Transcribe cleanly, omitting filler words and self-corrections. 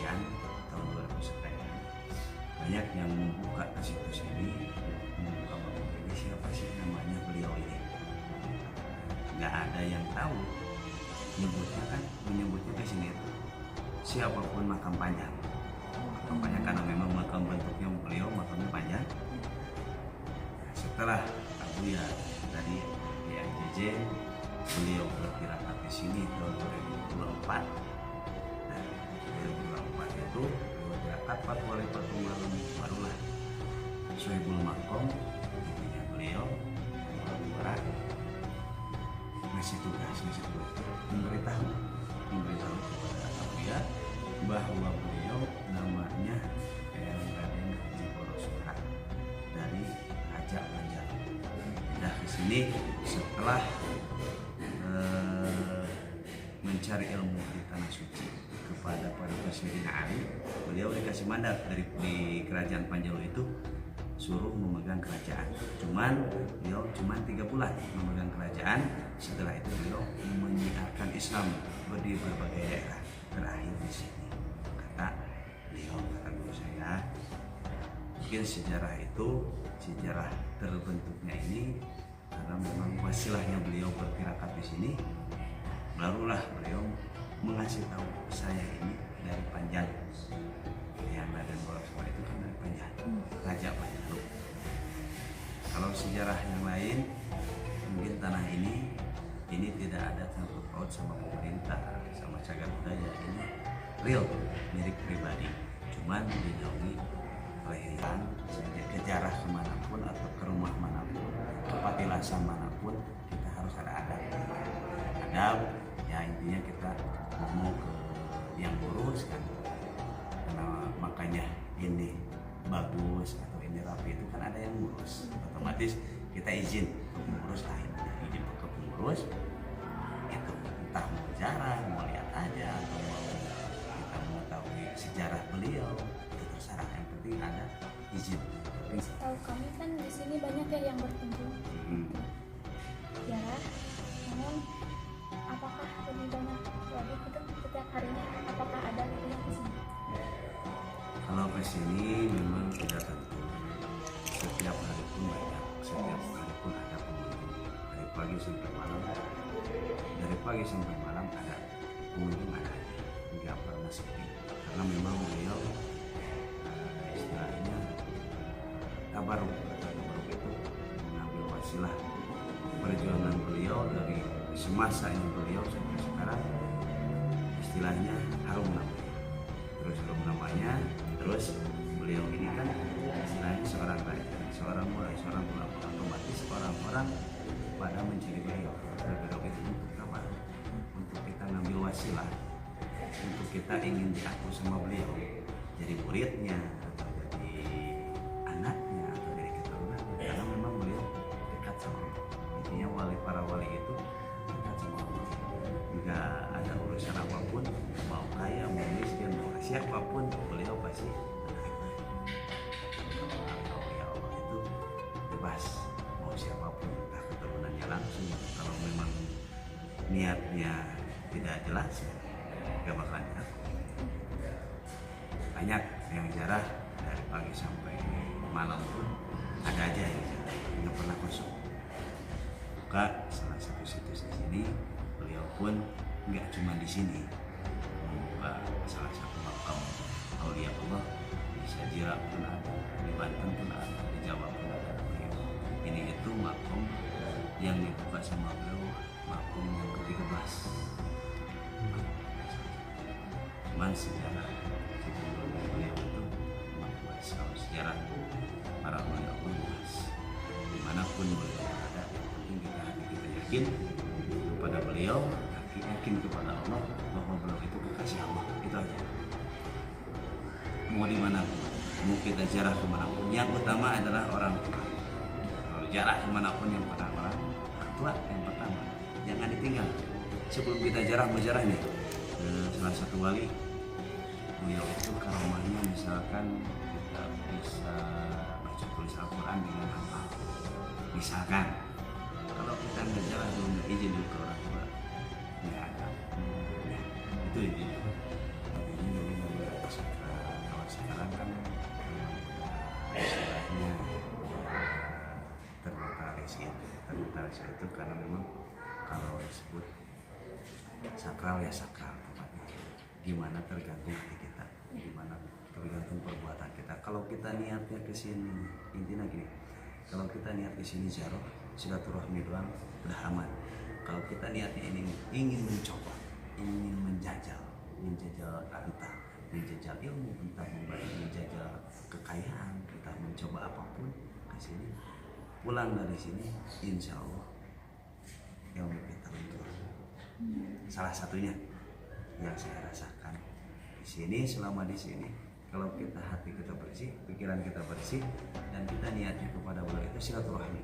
sekian, tahun 2000 sekian, banyak yang membuka ke situs ini, membuka makam ini, siapa sih namanya beliau ini. Nggak ada yang tahu, menyebutnya ke sini itu siapapun makam panjang. Makam panjang karena memang makam bentuknya beliau makamnya panjang. Setelah aku ya dari JJ, beliau berkirakan di sini tahun 2024. Nah, 2024 itu berkirakan Pak Wali Pertumbuhan barulah Sohibul Makom, ibunya beliau berat ngasih tugas memberitahu kepada Abuya bahwa beliau namanya Raden Haji Borosuha dari Raja Banjar. Nah, di sini setelah mencari ilmu di tanah suci kepada para Sayyidina Ali, beliau dikasih mandat di kerajaan Panjalu itu suruh memegang kerajaan. Beliau cuma 3 bulan memegang kerajaan. Setelah itu beliau menyiarkan Islam di berbagai daerah. Terakhir di sini kata guru saya, mungkin sejarah terbentuknya ini karena memang wasilahnya beliau bertirakat di sini. Barulah beliau mengasih tahu saya ini dari Panjang. Yang Raden Borosuha itu kan dari Panjang, Raja Panjalu. Kalau sejarah yang lain, mungkin tanah ini tidak ada sangkut paut sama pemerintah, sama cagar budaya. Ini real, milik pribadi. Cuman dinaungi oleh yang ke jarah kemanapun atau ke rumah manapun, ke patilasan manapun, kita harus ada adab. Ya intinya kita mau ke yang lurus kan, karena makanya ini bagus atau ini rapi itu kan ada yang ngurus, otomatis kita izin untuk mengurus lain, izin ke pengurus itu, entah mau jarah, mau lihat aja atau kita mau tahu sejarah beliau, itu terserah, yang penting ada izin. Tahu kami kan di sini banyak ya yang berkunjung jarah, namun apakah lebih banyak lagi itu setiap harinya, apakah ada gitu yang kesini? Kalau kesini memang tidak tentu, setiap hari pun banyak, setiap hari pun ada pengunjung, dari pagi sampai malam ada pengunjung, ada nggak pernah sepi, karena memang beliau istilahnya tabaruk itu mengambil wasilah perjuangan beliau dari semasa ini beliau sampai sekarang, istilahnya harum namanya, terus beliau ini kan istilahnya seorang raja, seorang ulama, otomatis orang-orang pada mencari beliau. Beliau itu untuk apa? Untuk kita ngambil wasilah, untuk kita ingin diaku sama beliau, jadi muridnya atau jadi anaknya atau jadi keturunannya, karena memang beliau dekat sama Allah. Intinya para wali itu dekat sama Allah. Jika ada urusan apapun, mau kaya, mau miskin, mau siapapun, beliau pasti menerima. Kalau ya Allah itu bebas, mau siapapun, entah keturunannya langsung. Kalau memang niatnya tidak jelas, gak bakal diaku. Banyak yang jarah dari pagi sampai malam pun ada aja yang jarah, nggak pernah kosong. Buka salah satu situs di sini, beliau pun nggak cuma di sini, membuka salah satu makam aulia Allah di Sajira pun ada, di Banten pun ada, di Jawa pun ada beliau. Ini itu makam yang dibuka sama beliau, makam yang ke-13. Cuman sejarah sebelum beliau itu luas, kalau sejarah para aulia Allah luas. Dimanapun beliau ada, yang penting kita yakin kepada beliau, yakin kepada Allah bahwa beliau itu kekasih Allah, itu aja. Mau di mana pun, mau kita jarah kemanapun, yang utama adalah orang tua. Kalau jarah kemanapun yang pertama orang tua yang pertama, jangan ditinggal. Sebelum kita jarah berjarah nih, salah satu wali beliau itu karomahnya misalkan kita bisa baca tulis Al-Quran dengan hafal. Misalkan kalau kita nggak jalan dulu, nggak izin dulu ke orang tua, nggak ada. Itu izin. Ini dulu nggak itu karena memang kalau disebut sakral ya sakral tempatnya. Gimana tergantung hati kita, gimana tergantung perbuatan kita. Kalau kita niatnya ke sini, intinya gini, kalau kita niat ke sini ziarah silaturahmi doang udah aman. Kalau kita niatnya ini ingin mencoba, ingin menjajal harta, menjajal ilmu, entah menjajal kekayaan, entah mencoba apapun ke sini, pulang dari sini insya Allah ilmu kita luntur. Salah satunya yang saya rasakan di sini, selama di sini, kalau kita hati kita bersih, pikiran kita bersih, dan kita niatnya kepada Allah itu silaturahmi.